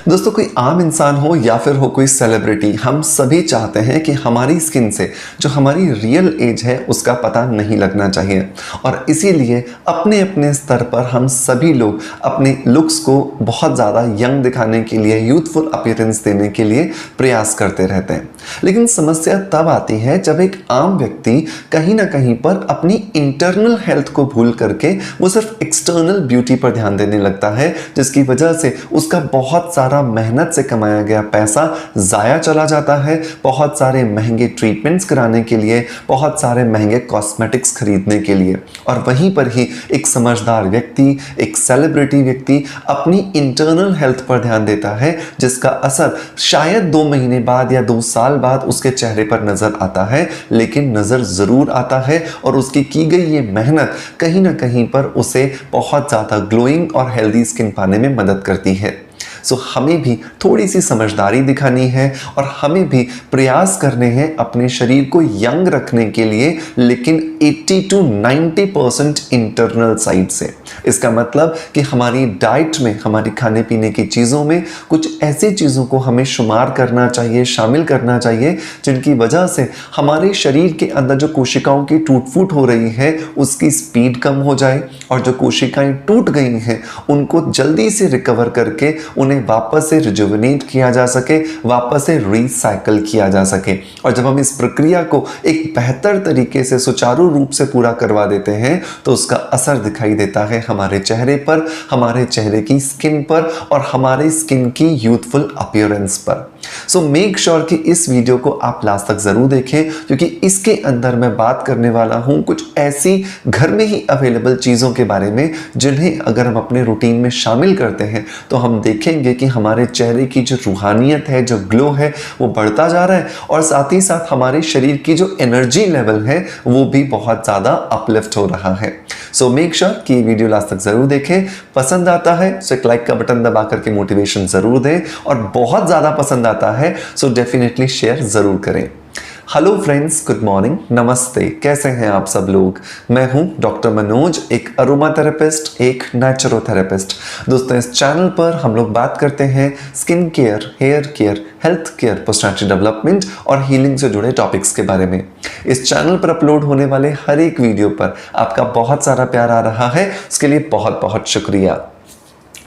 दोस्तों, कोई आम इंसान हो या फिर हो कोई सेलिब्रिटी, हम सभी चाहते हैं कि हमारी स्किन से जो हमारी रियल एज है उसका पता नहीं लगना चाहिए। और इसीलिए अपने अपने स्तर पर हम सभी लोग अपने लुक्स को बहुत ज़्यादा यंग दिखाने के लिए, यूथफुल अपीयरेंस देने के लिए प्रयास करते रहते हैं। लेकिन समस्या तब आती है जब एक आम व्यक्ति कहीं ना कहीं पर अपनी इंटरनल हेल्थ को भूल करके वो सिर्फ एक्सटर्नल ब्यूटी पर ध्यान देने लगता है, जिसकी वजह से उसका बहुत सारा मेहनत से कमाया गया पैसा ज़ाया चला जाता है। बहुत सारे महंगे ट्रीटमेंट्स कराने के लिए, बहुत सारे महंगे कॉस्मेटिक्स खरीदने के लिए, और वहीं पर ही एक समझदार व्यक्ति, एक सेलिब्रिटी व्यक्ति अपनी इंटरनल हेल्थ पर ध्यान देता है, जिसका असर शायद 2 महीने बाद या 2 साल बाद उसके चेहरे पर नजर आता है, लेकिन नजर जरूर आता है और उसकी की गई ये मेहनत कहीं ना कहीं पर उसे बहुत ज़्यादा ग्लोइंग और हेल्दी स्किन पाने में मदद करती है। सो हमें भी थोड़ी सी समझदारी दिखानी है और हमें भी प्रयास करने हैं अपने शरीर को यंग रखने के लिए, लेकिन 80 to 90% इंटरनल साइड से। इसका मतलब कि हमारी डाइट में, हमारी खाने पीने की चीज़ों में कुछ ऐसी चीज़ों को हमें शुमार करना चाहिए, शामिल करना चाहिए, जिनकी वजह से हमारे शरीर के अंदर जो कोशिकाओं की टूट फूट हो रही है उसकी स्पीड कम हो जाए, और जो कोशिकाएं टूट गई हैं उनको जल्दी से रिकवर करके उन्हें वापस से रिजुविनेट किया जा सके, वापस से रिसाइकल किया जा सके। और जब हम इस प्रक्रिया को एक बेहतर तरीके से सुचारू रूप से पूरा करवा देते हैं तो उसका असर दिखाई देता है हमारे चेहरे पर, हमारे चेहरे की स्किन पर और हमारे स्किन की यूथफुल अपीयरेंस पर। सो मेक श्योर कि इस वीडियो को आप लास्ट तक जरूर देखें, क्योंकि इसके अंदर मैं बात करने वाला हूं कुछ ऐसी घर में ही अवेलेबल चीज़ों के बारे में जिन्हें अगर हम अपने रूटीन में शामिल करते हैं तो हम देखेंगे कि हमारे चेहरे की जो रूहानियत है, जो ग्लो है, वो बढ़ता जा रहा है, और साथ ही साथ हमारे शरीर की जो एनर्जी लेवल है वो भी बहुत ज़्यादा अपलिफ्ट हो रहा है। सो मेक श्योर कि ये वीडियो लास्ट तक जरूर देखें। पसंद आता है तो एक लाइक का बटन दबा करके मोटिवेशन जरूर दें, और बहुत ज़्यादा पसंद आता है सो डेफिनेटली शेयर जरूर करें। हेलो फ्रेंड्स, गुड मॉर्निंग, नमस्ते, कैसे हैं आप सब लोग। मैं हूं डॉक्टर मनोज, एक अरोमा थेरेपिस्ट, एक नेचुरोथेरेपिस्ट। दोस्तों, इस चैनल पर हम लोग बात करते हैं skin care, hair care, health care, personality development और हीलिंग से जुड़े टॉपिक्स के बारे में। इस चैनल पर अपलोड होने वाले हर एक वीडियो पर आपका बहुत सारा प्यार आ रहा है, उसके लिए बहुत बहुत शुक्रिया।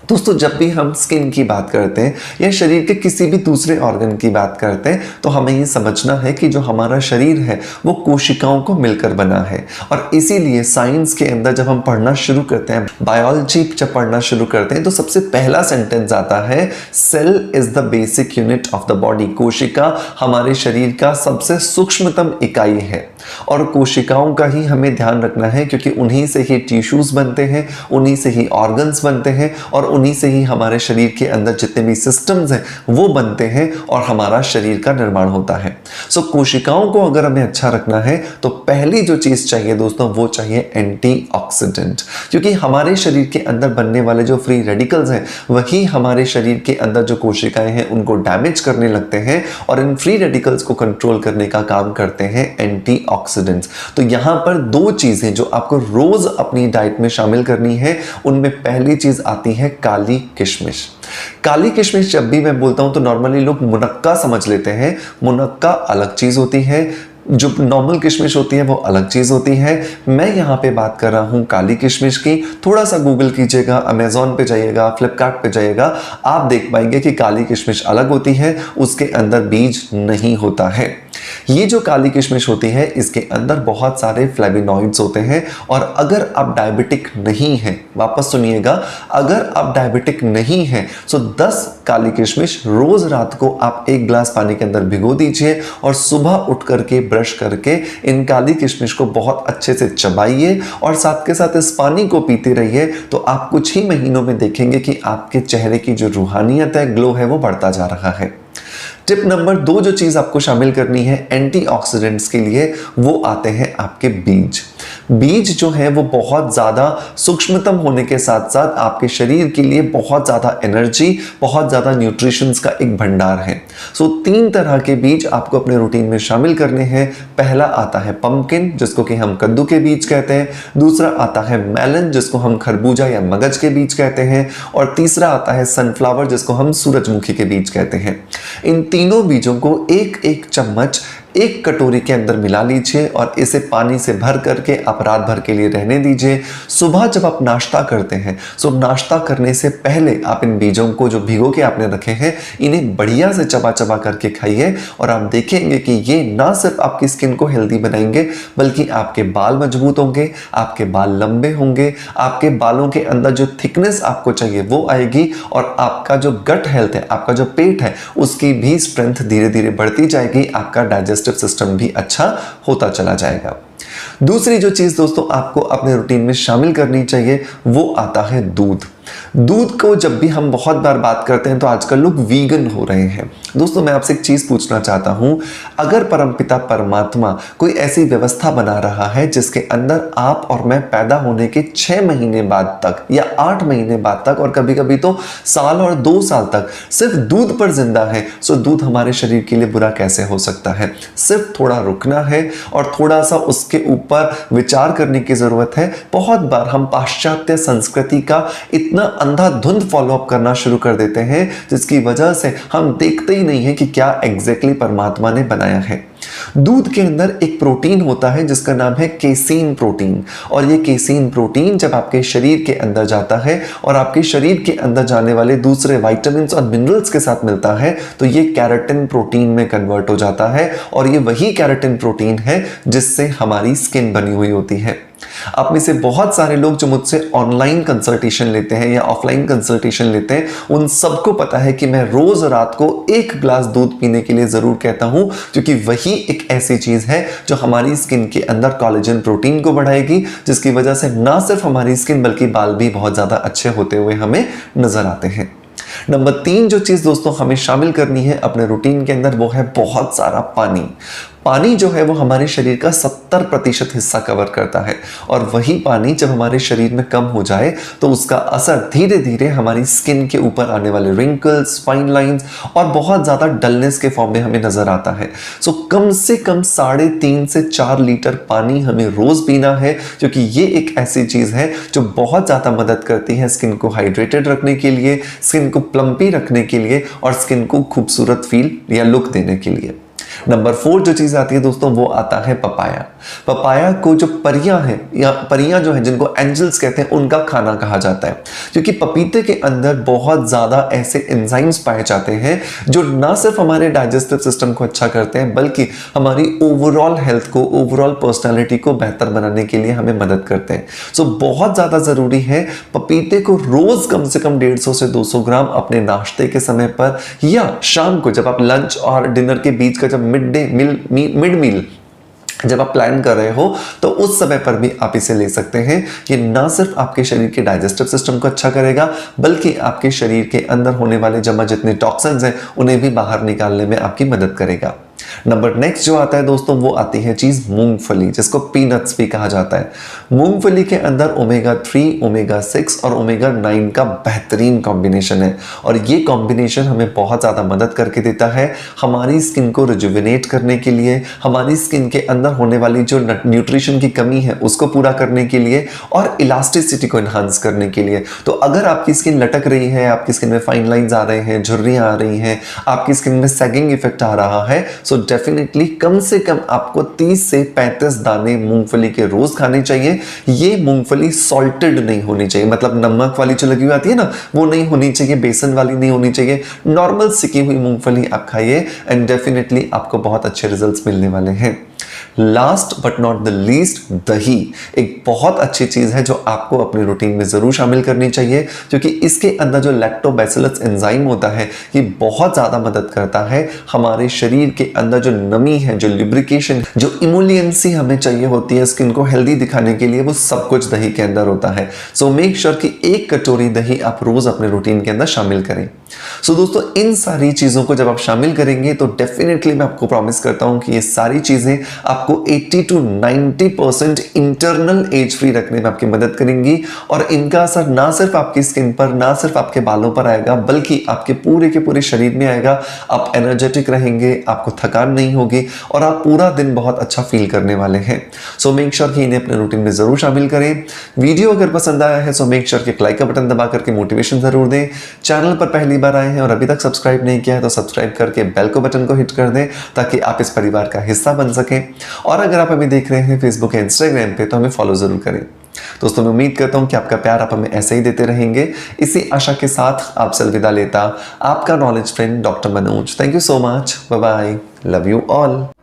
दोस्तों, जब भी हम स्किन की बात करते हैं या शरीर के किसी भी दूसरे ऑर्गन की बात करते हैं तो हमें ये समझना है कि जो हमारा शरीर है वो कोशिकाओं को मिलकर बना है। और इसीलिए साइंस के अंदर जब हम पढ़ना शुरू करते हैं, बायोलॉजी जब पढ़ना शुरू करते हैं, तो सबसे पहला सेंटेंस आता है, cell is the basic unit of the body. कोशिका हमारे शरीर का सबसे सूक्ष्मतम इकाई है, और कोशिकाओं का ही हमें ध्यान रखना है, क्योंकि उन्हीं से ही टिश्यूज बनते हैं, उन्हीं से ही ऑर्गन्स बनते हैं, और उन्हीं से ही हमारे शरीर के अंदर जितने भी सिस्टम्स हैं वो बनते हैं और हमारा शरीर का निर्माण होता है। सो कोशिकाओं को अगर हमें अच्छा रखना है तो पहली जो चीज़ चाहिए दोस्तों वो चाहिए एंटीऑक्सीडेंट, क्योंकि हमारे शरीर के अंदर बनने वाले जो फ्री रेडिकल्स हैं वही हमारे शरीर के अंदर जो कोशिकाएं हैं उनको डैमेज करने लगते हैं, और इन फ्री रेडिकल्स को कंट्रोल करने का काम करते हैं एंटीऑक्सीडेंट्स। तो यहाँ पर 2 चीज़ें जो आपको रोज अपनी डाइट में शामिल करनी है, उनमें पहली चीज़ आती है काली किशमिश। काली किशमिश जब भी मैं बोलता हूं तो नॉर्मली लोग मुनक्का समझ लेते हैं। मुनक्का अलग चीज होती है, जो नॉर्मल किशमिश होती है वो अलग चीज़ होती है। मैं यहाँ पे बात कर रहा हूँ काली किशमिश की। थोड़ा सा गूगल कीजिएगा, अमेज़ॉन पे जाइएगा, फ्लिपकार्ट पे जाइएगा, आप देख पाएंगे कि काली किशमिश अलग होती है, उसके अंदर बीज नहीं होता है। ये जो काली किशमिश होती है इसके अंदर बहुत सारे फ्लेविनॉइड्स होते हैं, और अगर आप डायबिटिक नहीं हैं, वापस सुनिएगा, अगर आप डायबिटिक नहीं हैं तो 10 काली किशमिश रोज रात को आप 1 गिलास पानी के अंदर भिगो दीजिए, और सुबह उठ करके ब्रश करके इन काली किशमिश को बहुत अच्छे से चबाइए, और साथ के साथ इस पानी को पीते रहिए। तो आप कुछ ही महीनों में देखेंगे कि आपके चेहरे की जो रूहानियत है, ग्लो है, वो बढ़ता जा रहा है। टिप नंबर 2 जो चीज़ आपको शामिल करनी है एंटीऑक्सीडेंट्स के लिए, वो आते हैं आपके बीज। बीज जो है वो बहुत ज़्यादा सूक्ष्मतम होने के साथ साथ आपके शरीर के लिए बहुत ज़्यादा एनर्जी, बहुत ज़्यादा न्यूट्रिशंस का एक भंडार है। सो 3 तरह के बीज आपको अपने रूटीन में शामिल करने हैं। पहला आता है पंपकिन, जिसको कि हम कद्दू के बीज कहते हैं। दूसरा आता है मेलन, जिसको हम खरबूजा या मगज के बीज कहते हैं। और तीसरा आता है सनफ्लावर, जिसको हम सूरजमुखी के बीज कहते हैं। इन तीनों बीजों को एक एक चम्मच एक कटोरी के अंदर मिला लीजिए और इसे पानी से भर करके आप रात भर के लिए रहने दीजिए। सुबह जब आप नाश्ता करते हैं, सो नाश्ता करने से पहले आप इन बीजों को जो भिगो के आपने रखे हैं, इन्हें बढ़िया से चबा चबा करके खाइए और आप देखेंगे कि ये ना सिर्फ आपकी स्किन को हेल्दी बनाएंगे, बल्कि आपके बाल मजबूत होंगे, आपके बाल लंबे होंगे, आपके बालों के अंदर जो थिकनेस आपको चाहिए वो आएगी और आपका जो गट हेल्थ है, आपका जो पेट है, उसकी भी स्ट्रेंथ धीरे धीरे बढ़ती जाएगी। आपका डाइजेस्टिव सिस्टम भी अच्छा होता चला जाएगा। दूसरी जो चीज दोस्तों आपको अपने रूटीन में शामिल करनी चाहिए वो आता है दूध। दूध को जब भी हम बहुत बार बात करते हैं तो आजकल लोग वीगन हो रहे हैं। दोस्तों मैं आपसे एक चीज पूछना चाहता हूं, अगर परमपिता परमात्मा कोई ऐसी व्यवस्था बना रहा है जिसके अंदर आप और मैं पैदा होने के 6 महीने बाद तक या 8 महीने बाद तक और कभी कभी तो साल और 2 साल तक सिर्फ दूध पर जिंदा है, सो दूध हमारे शरीर के लिए बुरा कैसे हो सकता है? सिर्फ थोड़ा रुकना है और थोड़ा सा उसके ऊपर विचार करने की जरूरत है। बहुत बार हम पाश्चात्य संस्कृति का इतना अंधाधुंध फॉलोअप करना शुरू कर देते हैं, जिसकी वजह से हम देखते ही नहीं है कि क्या एग्जैक्टली परमात्मा ने बनाया है। दूध के अंदर एक प्रोटीन होता है जिसका नाम है केसीन प्रोटीन, और ये केसीन प्रोटीन जब आपके शरीर के अंदर जाता है और आपके शरीर के अंदर जाने वाले दूसरे विटामिन्स और मिनरल्स के साथ मिलता है तो ये केराटिन प्रोटीन में कन्वर्ट हो जाता है, और ये वही केराटिन प्रोटीन है जिससे हमारी स्किन बनी हुई होती है। आप में से बहुत सारे लोग जो मुझसे ऑनलाइन कंसल्टेशन लेते हैं या ऑफलाइन कंसल्टेशन लेते हैं, उन सबको पता है कि मैं रोज रात को 1 ग्लास दूध पीने के लिए जरूर कहता हूं, क्योंकि वही एक ऐसी चीज है जो हमारी स्किन के अंदर कोलेजन प्रोटीन को बढ़ाएगी, जिसकी वजह से ना सिर्फ हमारी स्किन बल्कि बाल भी बहुत ज्यादा अच्छे होते हुए हमें नजर आते हैं। नंबर 3 जो चीज दोस्तों हमें शामिल करनी है अपने रूटीन के अंदर वो है बहुत सारा पानी। पानी जो है वो हमारे शरीर का 70% हिस्सा कवर करता है, और वही पानी जब हमारे शरीर में कम हो जाए तो उसका असर धीरे धीरे हमारी स्किन के ऊपर आने वाले रिंकल्स, फाइन लाइंस और बहुत ज़्यादा डलनेस के फॉर्म में हमें नजर आता है। सो कम से कम 3.5 से 4 लीटर पानी हमें रोज पीना है, क्योंकि ये एक ऐसी चीज़ है जो बहुत ज़्यादा मदद करती है स्किन को हाइड्रेटेड रखने के लिए, स्किन को प्लम्पी रखने के लिए और स्किन को खूबसूरत फील या लुक देने के लिए। नंबर 4 जो चीज आती है दोस्तों वो आता है पपाया। पपाया को जो परियां हैं या परियां जो हैं जिनको एंजल्स कहते हैं, उनका खाना कहा जाता है, क्योंकि पपीते के अंदर बहुत ज्यादा ऐसे एंजाइम्स पाए जाते हैं जो ना सिर्फ हमारे डाइजेस्टिव सिस्टम को अच्छा करते हैं बल्कि हमारी ओवरऑल हेल्थ को, ओवरऑल पर्सनैलिटी को बेहतर बनाने के लिए हमें मदद करते हैं। सो बहुत ज्यादा जरूरी है पपीते को रोज कम से कम 150 से 200 ग्राम अपने नाश्ते के समय पर या शाम को जब आप लंच और डिनर के बीच का जब मिड मील जब आप प्लान कर रहे हो तो उस समय पर भी आप इसे ले सकते हैं। ये ना सिर्फ आपके शरीर के डाइजेस्टिव सिस्टम को अच्छा करेगा बल्कि आपके शरीर के अंदर होने वाले जमा जितने टॉक्सिन्स हैं उन्हें भी बाहर निकालने में आपकी मदद करेगा। नंबर नेक्स्ट जो आता है दोस्तों वो आती है चीज मूंगफली, जिसको पीनट्स भी कहा जाता है। मूंगफली के अंदर ओमेगा 3, ओमेगा 6 और ओमेगा 9 का बेहतरीन कॉम्बिनेशन है, और ये कॉम्बिनेशन हमें बहुत ज़्यादा मदद करके देता है हमारी स्किन को रिजुविनेट करने के लिए, हमारी स्किन के अंदर होने वाली जो न्यूट्रिशन की कमी है उसको पूरा करने के लिए और इलास्टिसिटी को इन्हांस करने के लिए। तो अगर आपकी स्किन लटक रही है, आपकी स्किन में फाइन लाइंस आ रहे हैं, झुर्रियाँ आ रही हैं, आपकी स्किन में सैगिंग इफेक्ट आ रहा है, सो डेफिनेटली कम से कम आपको 30 से 35 दाने मूंगफली के रोज खाने चाहिए। ये मूंगफली सॉल्टेड नहीं होनी चाहिए, मतलब नमक वाली जो लगी हुई आती है ना वो नहीं होनी चाहिए, बेसन वाली नहीं होनी चाहिए। नॉर्मल सिकी हुई मूंगफली आप खाइए एंड डेफिनेटली आपको बहुत अच्छे रिजल्ट्स मिलने वाले हैं। Last but not the least, दही एक बहुत अच्छी चीज है जो आपको अपने रूटीन में जरूर शामिल करनी चाहिए, क्योंकि इसके अंदर जो लैक्टोबैसिलस एंजाइम होता है ये बहुत ज्यादा मदद करता है हमारे शरीर के अंदर जो नमी है, जो लुब्रिकेशन, जो इमोलियंसी हमें चाहिए होती है स्किन को हेल्दी दिखाने के लिए, वो सब कुछ दही के अंदर होता है। सो मेक श्योर कि 1 कटोरी दही आप रोज अपने रूटीन के अंदर शामिल करें। सो दोस्तों, इन सारी चीज़ों को जब आप शामिल करेंगे तो डेफिनेटली मैं आपको प्रॉमिस करता हूं कि ये सारी चीज़ें आपको 80 to 90% इंटरनल एज फ्री रखने में आपकी मदद करेंगी और इनका असर ना सिर्फ आपकी स्किन पर, ना सिर्फ आपके बालों पर आएगा, बल्कि आपके पूरे के पूरे शरीर में आएगा। आप एनर्जेटिक रहेंगे, आपको थकान नहीं होगी और आप पूरा दिन बहुत अच्छा फील करने वाले हैं। सो मेक श्योर कि इन्हें अपने रूटीन में ज़रूर शामिल करें। वीडियो अगर पसंद आया है सो मेक श्योर कि लाइक का बटन दबा करके मोटिवेशन ज़रूर दें। चैनल पर पहली बार आए हैं और अभी तक सब्सक्राइब नहीं किया है तो सब्सक्राइब करके बेल को बटन को हिट कर दें ताकि आप इस परिवार का हिस्सा बन सकें। और अगर आप हमें देख रहे हैं फेसबुक या इंस्टाग्राम पे तो हमें फॉलो जरूर करें। दोस्तों, मैं उम्मीद करता हूं कि आपका प्यार आप हमें ऐसे ही देते रहेंगे। इसी आशा के साथ आपसे अलविदा लेता आपका knowledge friend doctor Manoj. Thank you so much. Bye bye. Love you all.